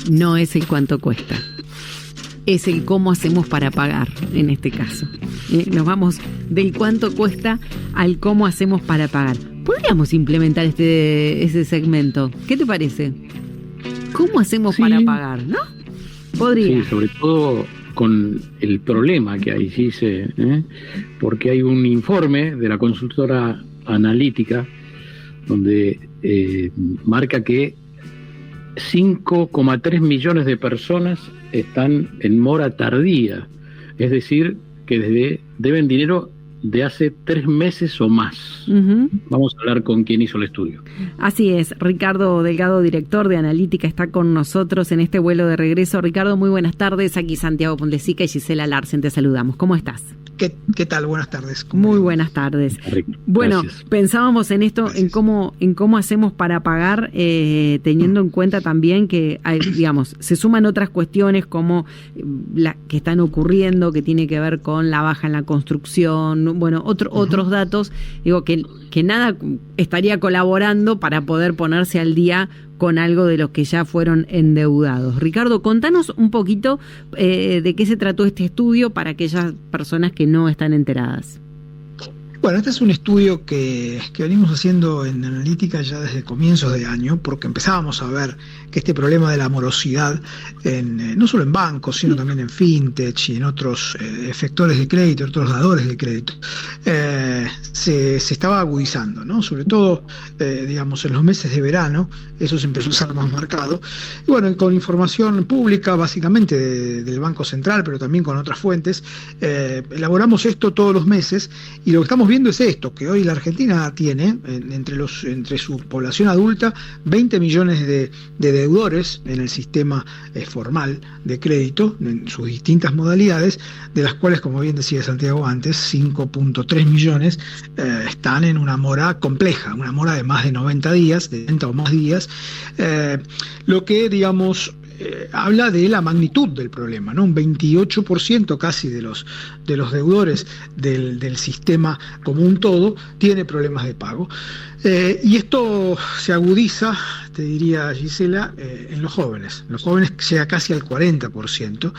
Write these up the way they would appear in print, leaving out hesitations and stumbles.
no es el cuánto cuesta, es el cómo hacemos para pagar en este caso. Nos vamos del cuánto cuesta al cómo hacemos para pagar. Podríamos implementar ese segmento. ¿Qué te parece? ¿Cómo hacemos para pagar, no? Podría. Sí, sobre todo con el problema que hay, sí, porque hay un informe de la consultora analítica donde marca que 5,3 millones de personas están en mora tardía, es decir, que deben dinero de hace 3 meses o más. Uh-huh. Vamos a hablar con quien hizo el estudio. Así es, Ricardo Delgado, director de Analítica, está con nosotros en este vuelo de regreso. Ricardo, muy buenas tardes. Aquí Santiago Pondesica y Gisela Larsen, te saludamos. ¿Cómo estás? ¿Qué tal? Buenas tardes. Muy buenas tardes. Bueno, gracias. Pensábamos en esto, en cómo hacemos para pagar, teniendo en cuenta también que hay, digamos, se suman otras cuestiones como la que están ocurriendo, que tiene que ver con la baja en la construcción, bueno, otros datos, digo que nada estaría colaborando para poder ponerse al día con algo de los que ya fueron endeudados. Ricardo, contanos un poquito de qué se trató este estudio para aquellas personas que no están enteradas. Bueno, este es un estudio que venimos haciendo en Analítica ya desde comienzos de año, porque empezábamos a ver que este problema de la morosidad, no solo en bancos, sino también en fintech y en otros efectores de crédito, otros dadores de crédito, se estaba agudizando, ¿no? Sobre todo, digamos, en los meses de verano, eso se empezó a ser más marcado. Y bueno, con información pública, básicamente del Banco Central, pero también con otras fuentes, elaboramos esto todos los meses, y lo que estamos viendo es esto, que hoy la Argentina tiene, entre su población adulta, 20 millones de deudores en el sistema formal de crédito, en sus distintas modalidades, de las cuales, como bien decía Santiago antes, 5.3 millones están en una mora compleja, una mora de más de 90 días, de 90 o más días, lo que, digamos, habla de la magnitud del problema, ¿no? Un 28% casi de los deudores del sistema como un todo tiene problemas de pago. Y esto se agudiza, te diría Gisela, en los jóvenes. Los jóvenes llega casi al 40%,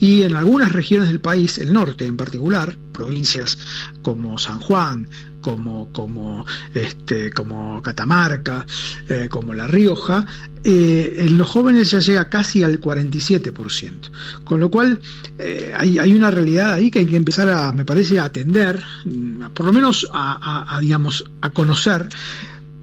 y en algunas regiones del país, el norte en particular, provincias como San Juan, como Catamarca, como La Rioja, en los jóvenes ya llega casi al 47%. Con lo cual hay una realidad ahí que hay que empezar me parece, a atender, por lo menos digamos, a conocer,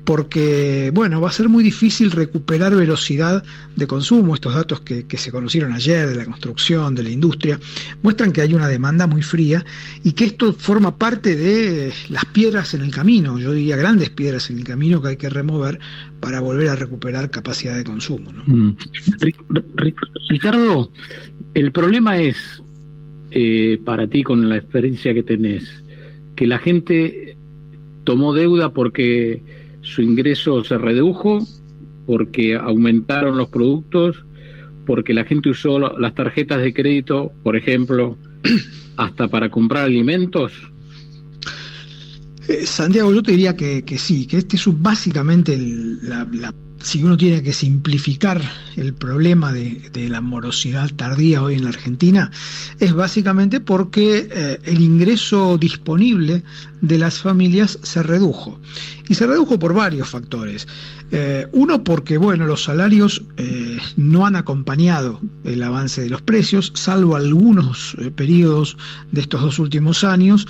porque, bueno, va a ser muy difícil recuperar velocidad de consumo. Estos datos que se conocieron ayer de la construcción, de la industria, muestran que hay una demanda muy fría y que esto forma parte de las piedras en el camino, yo diría grandes piedras en el camino que hay que remover para volver a recuperar capacidad de consumo, ¿no? Ricardo, el problema es, para ti con la experiencia que tenés, que la gente tomó deuda porque su ingreso se redujo, porque aumentaron los productos, porque la gente usó las tarjetas de crédito, por ejemplo, hasta para comprar alimentos. Santiago, yo te diría que sí, que este es básicamente si uno tiene que simplificar el problema de la morosidad tardía hoy en la Argentina, es básicamente porque el ingreso disponible de las familias se redujo. Y se redujo por varios factores. Uno, porque, bueno, los salarios no han acompañado el avance de los precios, salvo algunos periodos de estos 2 últimos años.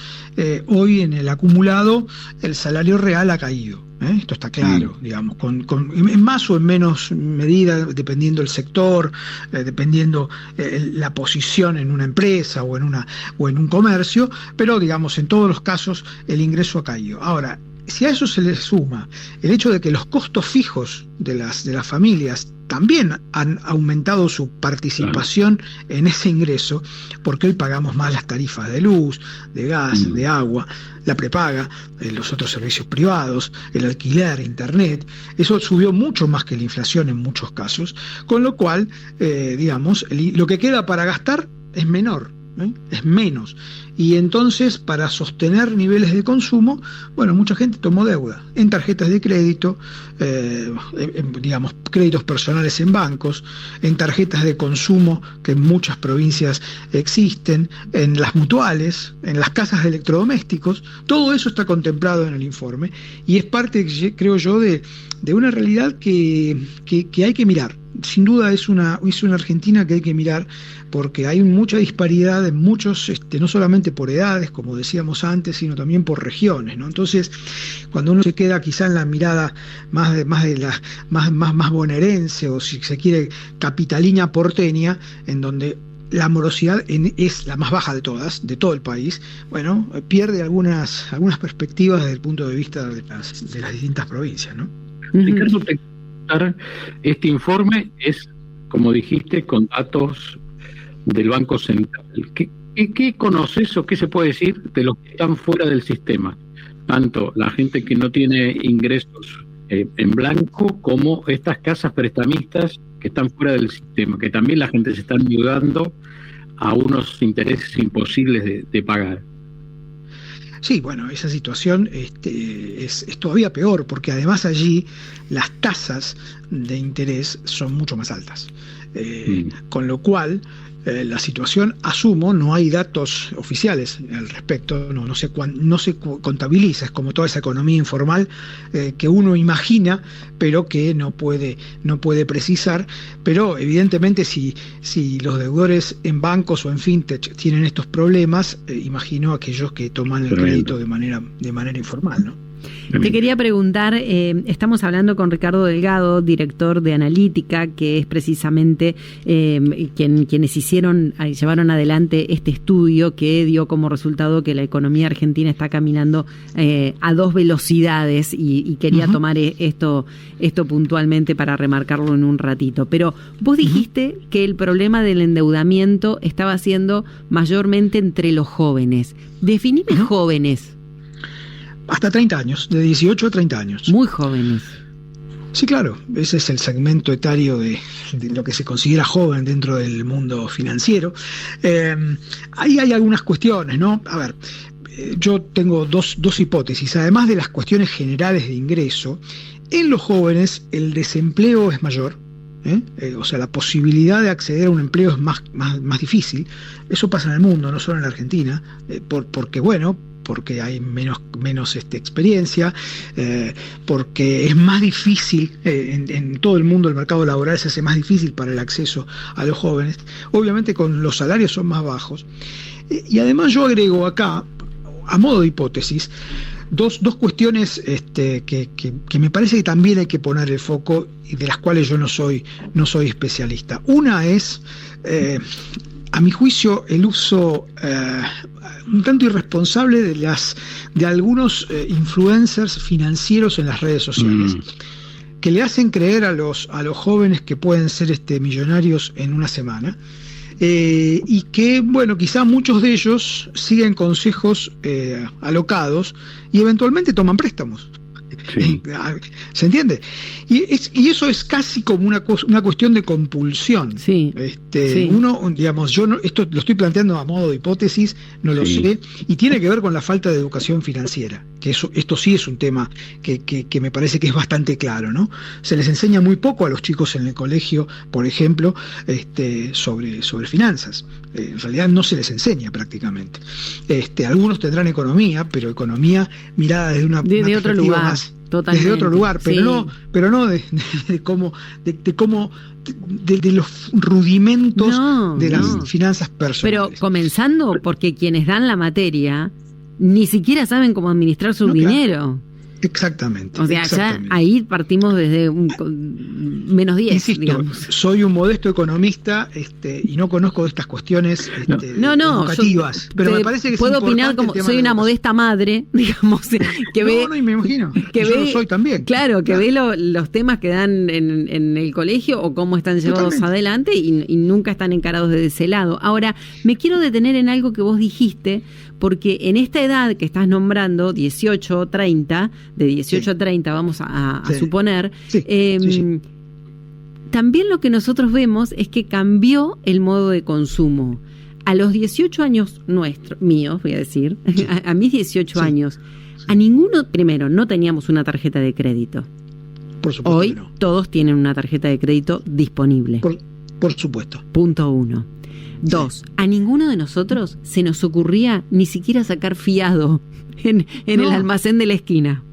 Hoy, en el acumulado, el salario real ha caído. Esto está claro, digamos, en más o en menos medida, dependiendo del sector, dependiendo la posición en una empresa o en un comercio, pero, digamos, en todos los casos el ingreso ha caído. Ahora, si a eso se le suma el hecho de que los costos fijos de las familias también han aumentado su participación en ese ingreso, porque hoy pagamos más las tarifas de luz, de gas, de agua, la prepaga, los otros servicios privados, el alquiler, internet, eso subió mucho más que la inflación en muchos casos, con lo cual, digamos, lo que queda para gastar es menor. es menos. Y entonces, para sostener niveles de consumo, bueno, mucha gente tomó deuda en tarjetas de crédito, digamos, créditos personales en bancos, en tarjetas de consumo que en muchas provincias existen, en las mutuales, en las casas de electrodomésticos. Todo eso está contemplado en el informe y es parte, creo yo, de una realidad que hay que mirar. Sin duda es una Argentina que hay que mirar, porque hay mucha disparidad en muchos, no solamente por edades, como decíamos antes, sino también por regiones, ¿no? Entonces, cuando uno se queda quizá en la mirada más bonaerense, o si se quiere capitalina porteña, en donde la morosidad es la más baja de todas, de todo el país, bueno, pierde algunas perspectivas desde el punto de vista de las distintas provincias, ¿no? Ricardo, este informe es, como dijiste, con datos del Banco Central. ¿Qué conoces o qué se puede decir de los que están fuera del sistema? Tanto la gente que no tiene ingresos en blanco, como estas casas prestamistas que están fuera del sistema, que también la gente se está endeudando a unos intereses imposibles de pagar. Sí, bueno, esa situación es todavía peor, porque además allí las tasas de interés son mucho más altas. Con lo cual, la situación, asumo, no hay datos oficiales al respecto, no se contabiliza, es como toda esa economía informal que uno imagina, pero que no puede precisar. Pero evidentemente si los deudores en bancos o en fintech tienen estos problemas, imagino aquellos que toman el crédito de manera informal, ¿no? Te quería preguntar, estamos hablando con Ricardo Delgado, director de Analítica, que es precisamente quienes llevaron adelante este estudio que dio como resultado que la economía argentina está caminando a 2 velocidades y quería tomar esto puntualmente para remarcarlo en un ratito. Pero vos dijiste que el problema del endeudamiento estaba siendo mayormente entre los jóvenes. Definime jóvenes. Hasta 30 años, de 18 a 30 años. Muy jóvenes. Sí, claro, ese es el segmento etario de lo que se considera joven dentro del mundo financiero. Ahí hay algunas cuestiones, ¿no? A ver, yo tengo dos hipótesis. Además de las cuestiones generales de ingreso, en los jóvenes el desempleo es mayor. O sea, la posibilidad de acceder a un empleo es más difícil. Eso pasa en el mundo, no solo en la Argentina, porque hay menos experiencia, porque es más difícil, en todo el mundo el mercado laboral se hace más difícil para el acceso a los jóvenes, obviamente con los salarios son más bajos, y además yo agrego acá, a modo de hipótesis, dos cuestiones que me parece que también hay que poner el foco y de las cuales yo no soy especialista. Una es, a mi juicio, el uso un tanto irresponsable de algunos influencers financieros en las redes sociales, que le hacen creer a los jóvenes que pueden ser millonarios en una semana, y que, bueno, quizá muchos de ellos siguen consejos alocados y eventualmente toman préstamos. Sí. ¿Se entiende? Y eso es casi como una cuestión de compulsión. Sí. Sí. Uno, digamos, yo no, esto lo estoy planteando a modo de hipótesis, no lo sé, y tiene que ver con la falta de educación financiera, que esto sí es un tema que me parece que es bastante claro, ¿no? Se les enseña muy poco a los chicos en el colegio, por ejemplo, sobre finanzas. En realidad no se les enseña prácticamente. Algunos tendrán economía, pero economía mirada desde una otro lugar. Más, totalmente. Desde otro lugar, pero no de los rudimentos de las finanzas personales. Pero comenzando porque quienes dan la materia ni siquiera saben cómo administrar su dinero. Claro. Exactamente. O sea, ya ahí partimos desde menos 10. Insisto, digamos. Soy un modesto economista y no conozco de estas cuestiones educativas. Pero me parece que puedo opinar como soy una modesta madre, digamos, que ve. No, y me imagino. Que yo lo soy también. Claro, que ve los temas que dan en el colegio o cómo están llevados adelante y nunca están encarados desde ese lado. Ahora, me quiero detener en algo que vos dijiste, porque en esta edad que estás nombrando, 18, 30, de 18 a 30 vamos a suponer, también lo que nosotros vemos es que cambió el modo de consumo. a los 18 años míos, voy a decir, Sí. a mis 18 Sí. años, a ninguno, primero, no teníamos una tarjeta de crédito. Por supuesto Hoy que no. todos tienen una tarjeta de crédito disponible. Por supuesto. Punto 1. 2. A ninguno de nosotros se nos ocurría ni siquiera sacar fiado en el No. almacén de la esquina,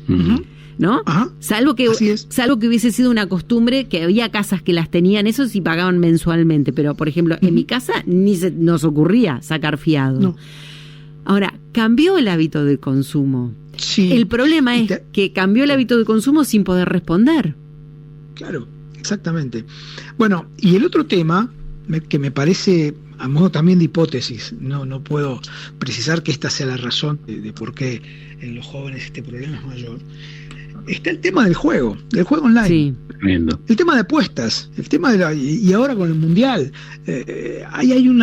Ujú. ¿no? Ajá. Salvo que hubiese sido una costumbre, que había casas que las tenían, eso sí pagaban mensualmente, pero por ejemplo, en mi casa ni se nos ocurría sacar fiado. No. Ahora, cambió el hábito de consumo. Sí. El problema es que cambió el hábito de consumo sin poder responder. Claro, exactamente. Bueno, y el otro tema que me parece, a modo también de hipótesis, no puedo precisar que esta sea la razón de por qué en los jóvenes este problema es mayor, está el tema del juego online. Sí. Tremendo. El tema de apuestas, el tema de y ahora con el mundial, ahí hay un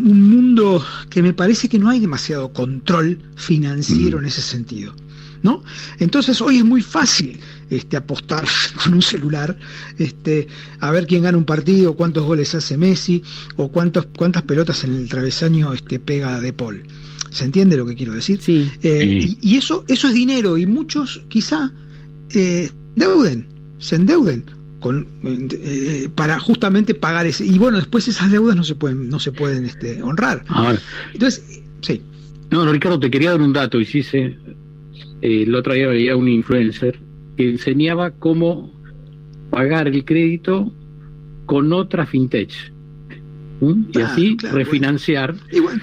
mundo que me parece que no hay demasiado control financiero en ese sentido, ¿no? Entonces hoy es muy fácil apostar con un celular, a ver quién gana un partido, cuántos goles hace Messi o cuántas pelotas en el travesaño pega De Paul. ¿Se entiende lo que quiero decir? Sí. Y eso es dinero, y muchos quizá se endeuden para justamente pagar ese, y bueno, después esas deudas no se pueden honrar. Ahora, Entonces, sí. no, Ricardo, te quería dar un dato. El otro día veía un influencer que enseñaba cómo pagar el crédito con otra fintech. Y así refinanciar. Bueno.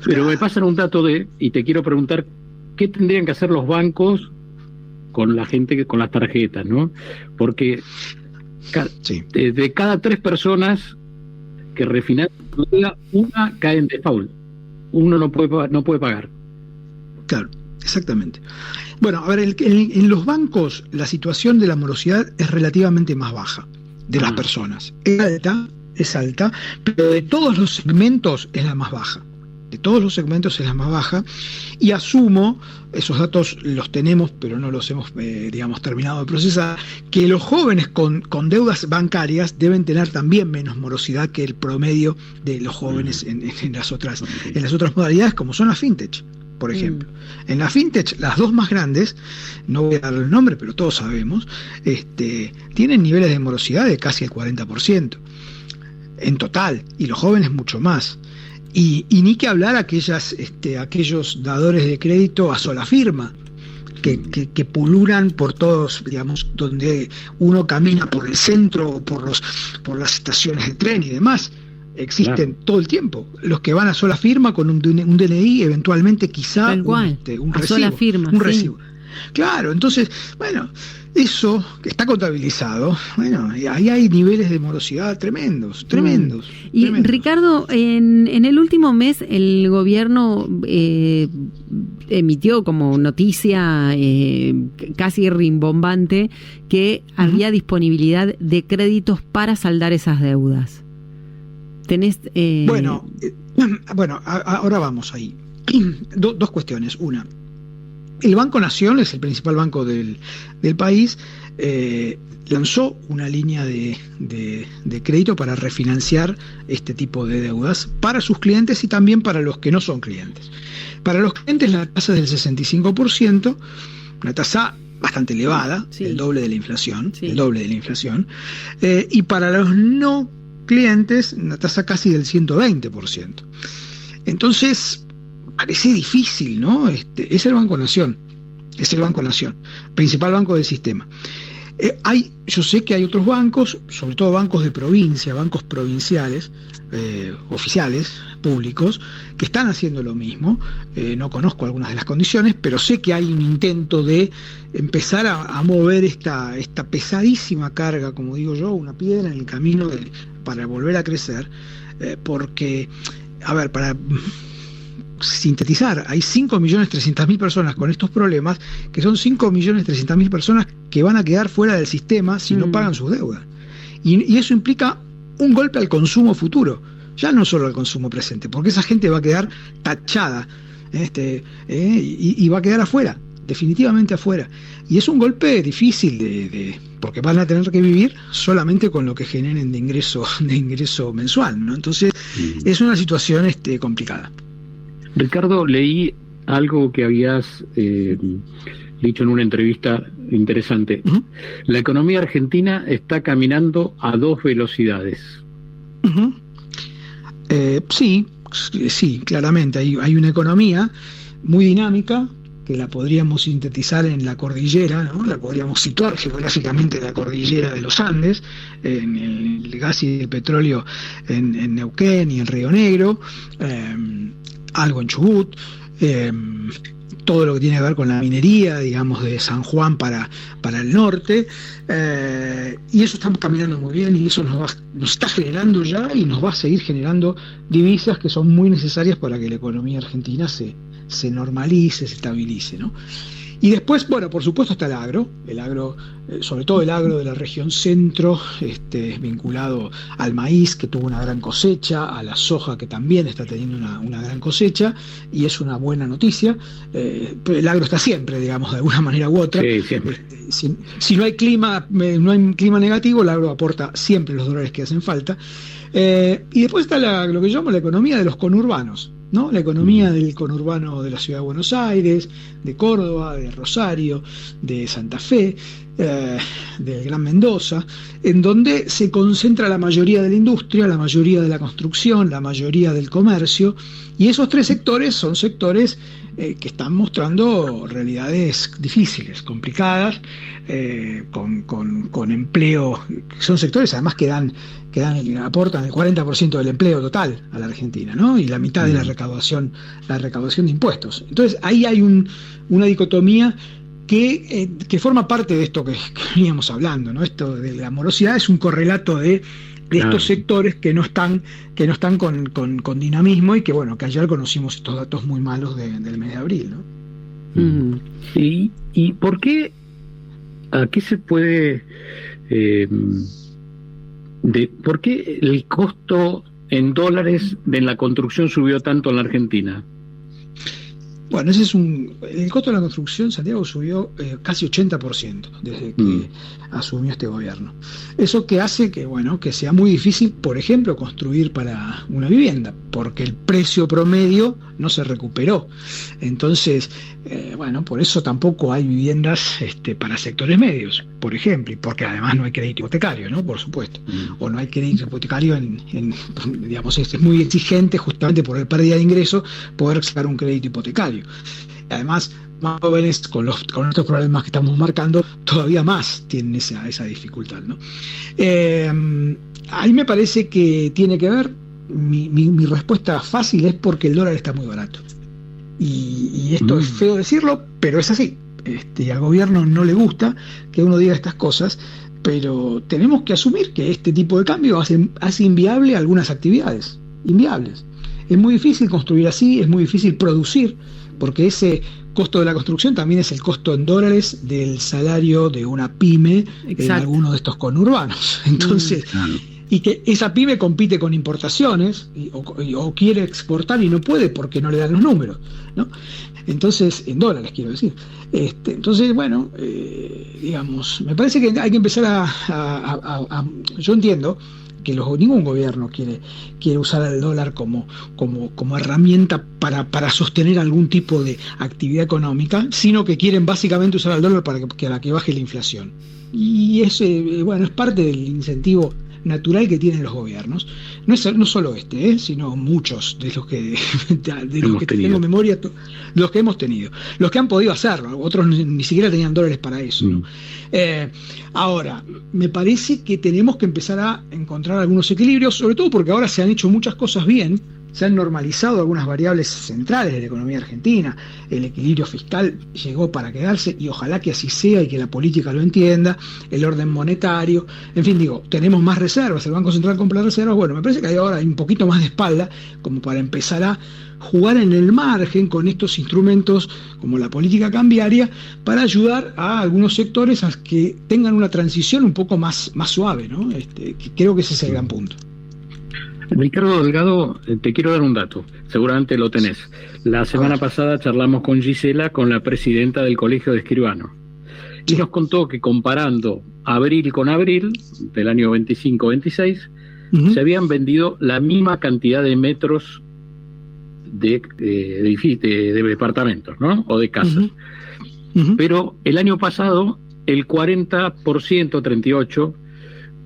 Pero me pasan un dato y te quiero preguntar, ¿qué tendrían que hacer los bancos con la gente, con las tarjetas, ¿no? Porque de cada 3 personas que refinancian, una cae en default. Uno no puede pagar. Claro, exactamente. Bueno, a ver, en los bancos la situación de la morosidad es relativamente más baja de las personas. Es alta, pero de todos los segmentos es la más baja. Y asumo, esos datos los tenemos, pero no los hemos, terminado de procesar, que los jóvenes con deudas bancarias deben tener también menos morosidad que el promedio de los jóvenes en las otras modalidades, como son las fintech, por ejemplo. En la fintech, las dos más grandes, no voy a dar el nombre, pero todos sabemos, tienen niveles de morosidad de casi el 40% en total, y los jóvenes mucho más. Y ni que hablar aquellos dadores de crédito a sola firma que pululan por todos, donde uno camina por el centro o por las estaciones de tren y demás. Existen todo el tiempo. Los que van a sola firma con un DNI, eventualmente quizá un recibo. Sola firma, recibo. Claro, entonces, bueno, eso que está contabilizado, bueno, y ahí hay niveles de morosidad tremendos. Y Ricardo, en el último mes el gobierno emitió como noticia casi rimbombante que había disponibilidad de créditos para saldar esas deudas. Tenés Bueno, ahora vamos ahí. Dos cuestiones. Una, el Banco Nación es el principal banco del país, lanzó una línea de crédito para refinanciar este tipo de deudas para sus clientes y también para los que no son clientes. Para los clientes la tasa es del 65%, una tasa bastante elevada, el doble de la inflación, y para los no clientes una tasa casi del 120%. Entonces, parece difícil, ¿no? Es el Banco Nación, principal banco del sistema. Yo sé que hay otros bancos, sobre todo bancos de provincia, bancos provinciales, oficiales, públicos, que están haciendo lo mismo. No conozco algunas de las condiciones, pero sé que hay un intento de empezar a mover esta pesadísima carga, como digo yo, una piedra en el camino para volver a crecer, porque, a ver, para sintetizar, hay 5.300.000 personas con estos problemas, que son 5.300.000 personas que van a quedar fuera del sistema si no pagan sus deudas. Y eso implica un golpe al consumo futuro, ya no solo al consumo presente, porque esa gente va a quedar tachada y va a quedar afuera definitivamente afuera. Y es un golpe difícil porque van a tener que vivir solamente con lo que generen de ingreso mensual, ¿no? Entonces es una situación complicada. Ricardo, leí algo que habías dicho en una entrevista interesante. Uh-huh. La economía argentina está caminando a 2 velocidades. Uh-huh. Sí, claramente. Hay una economía muy dinámica que la podríamos sintetizar en la cordillera, ¿no? La podríamos situar geográficamente en la cordillera de los Andes, en el gas y el petróleo en Neuquén y en Río Negro, algo en Chubut, todo lo que tiene que ver con la minería, digamos, de San Juan para el norte, y eso está caminando muy bien, y eso nos está generando ya y nos va a seguir generando divisas que son muy necesarias para que la economía argentina se normalice, se estabilice, ¿no? Y después, bueno, por supuesto está el agro, sobre todo el agro de la región centro, vinculado al maíz, que tuvo una gran cosecha, a la soja, que también está teniendo una gran cosecha, y es una buena noticia. Pero el agro está siempre, digamos, de alguna manera u otra. Sí, siempre. Si no hay clima negativo, el agro aporta siempre los dólares que hacen falta. Y después está lo que yo llamo la economía de los conurbanos, ¿no? La economía del conurbano de la ciudad de Buenos Aires, de Córdoba, de Rosario, de Santa Fe, del Gran Mendoza, en donde se concentra la mayoría de la industria, la mayoría de la construcción, la mayoría del comercio, y esos 3 sectores son sectores que están mostrando realidades difíciles, complicadas, con empleo. Son sectores además que aportan el 40% del empleo total a la Argentina, ¿no? Y la mitad de la recaudación de impuestos. Entonces ahí hay una dicotomía que forma parte de esto que veníamos hablando, ¿no? Esto de la morosidad es un correlato de estos sectores que no están con dinamismo, y que bueno, que ayer conocimos estos datos muy malos del mes de abril, ¿no? ¿Y por qué? ¿A qué se puede por qué el costo en dólares de la construcción subió tanto en la Argentina? Bueno, el costo de la construcción, Santiago, subió casi 80% desde que asumió este gobierno. Eso que hace que sea muy difícil, por ejemplo, construir para una vivienda, porque el precio promedio no se recuperó. Entonces, por eso tampoco hay viviendas para sectores medios, por ejemplo, y porque además no hay crédito hipotecario, ¿no? Por supuesto. O no hay crédito hipotecario digamos, es muy exigente justamente por la pérdida de ingresos poder sacar un crédito hipotecario. Además, más jóvenes con estos problemas que estamos marcando todavía más tienen esa dificultad, ¿no? Ahí me parece que tiene que ver, mi respuesta fácil es porque el dólar está muy barato. Y esto es feo decirlo, pero es así. Al gobierno no le gusta que uno diga estas cosas, pero tenemos que asumir que este tipo de cambio hace inviable algunas actividades, inviables. Es muy difícil construir así, es muy difícil producir, porque ese costo de la construcción también es el costo en dólares del salario de una pyme. Exacto. En alguno de estos conurbanos. Entonces, y que esa pyme compite con importaciones o quiere exportar y no puede porque no le dan los números, ¿no? Entonces, en dólares quiero decir. Entonces, digamos, me parece que hay que empezar yo entiendo que ningún gobierno quiere usar el dólar como herramienta para sostener algún tipo de actividad económica, sino que quieren básicamente usar el dólar para que baje la inflación. Y ese, es parte del incentivo natural que tienen los gobiernos. No solo sino muchos de los que tengo memoria, los que hemos tenido, los que han podido hacerlo, otros ni siquiera tenían dólares para eso, ¿no? Ahora, me parece que tenemos que empezar a encontrar algunos equilibrios, sobre todo porque ahora se han hecho muchas cosas bien, se han normalizado algunas variables centrales de la economía argentina, el equilibrio fiscal llegó para quedarse y ojalá que así sea y que la política lo entienda, el orden monetario, en fin, tenemos más reservas, el Banco Central compra reservas, me parece que ahora hay un poquito más de espalda como para empezar a jugar en el margen con estos instrumentos como la política cambiaria para ayudar a algunos sectores a que tengan una transición un poco más suave, ¿no? Creo que ese es el gran punto. Ricardo Delgado, te quiero dar un dato, seguramente lo tenés. La semana pasada charlamos con Gisela, con la presidenta del Colegio de Escribanos, y nos contó que comparando abril con abril del año 25-26, se habían vendido la misma cantidad de metros de departamentos, ¿no? O de casas. Pero el año pasado, el 40%, 38%,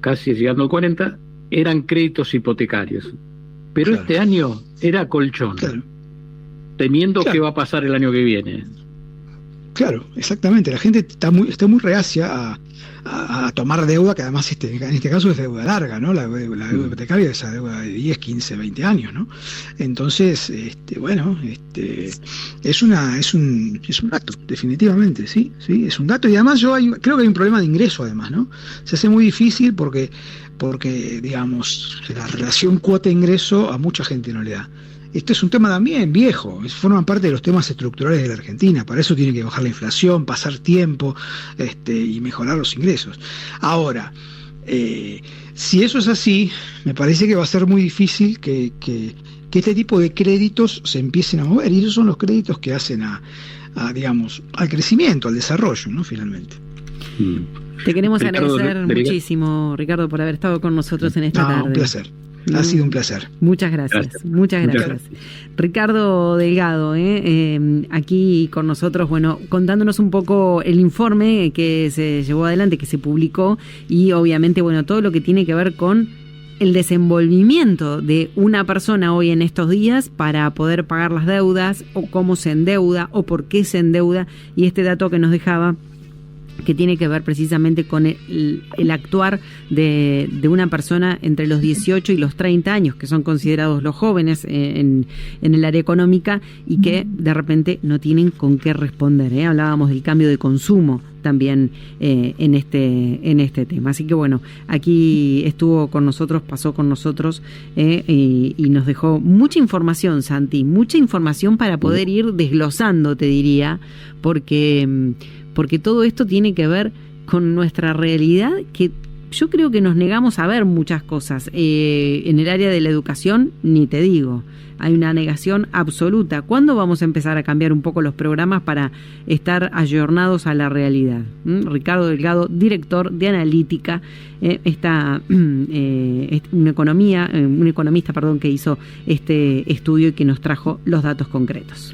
casi llegando al 40%, eran créditos hipotecarios. Pero este año era colchón, temiendo qué va a pasar el año que viene. Claro, exactamente. La gente está muy reacia a tomar deuda, que además en este caso es deuda larga, ¿no? La deuda hipotecaria es esa deuda de 10, 15, 20 años, ¿no? Entonces, es un dato, definitivamente, sí, es un dato. Y además creo que hay un problema de ingreso, además, ¿no? Se hace muy difícil porque digamos, la relación cuota-ingreso a mucha gente no le da. Esto es un tema también viejo, forma parte de los temas estructurales de la Argentina, para eso tiene que bajar la inflación, pasar tiempo y mejorar los ingresos. Ahora, si eso es así, me parece que va a ser muy difícil que este tipo de créditos se empiecen a mover, y esos son los créditos que hacen digamos, al crecimiento, al desarrollo, ¿no? Finalmente. Te queremos agradecer muchísimo, Ricardo, por haber estado con nosotros en esta tarde. Un placer. Ha sido un placer. Muchas gracias. Muchas gracias. Ricardo Delgado, aquí con nosotros, bueno, contándonos un poco el informe que se llevó adelante, que se publicó, y obviamente, bueno, todo lo que tiene que ver con el desenvolvimiento de una persona hoy en estos días para poder pagar las deudas, o cómo se endeuda, o por qué se endeuda, y este dato que nos dejaba, que tiene que ver precisamente con el actuar de una persona entre los 18 y los 30 años, que son considerados los jóvenes en el área económica, y que de repente no tienen con qué responder. Hablábamos del cambio de consumo también en este tema. Así que bueno, aquí estuvo con nosotros, pasó con nosotros y nos dejó mucha información, Santi, mucha información para poder ir desglosando, te diría, porque todo esto tiene que ver con nuestra realidad, que yo creo que nos negamos a ver muchas cosas. En el área de la educación, ni te digo, hay una negación absoluta. ¿Cuándo vamos a empezar a cambiar un poco los programas para estar ayornados a la realidad? Ricardo Delgado, director de analítica, un economista, que hizo este estudio y que nos trajo los datos concretos.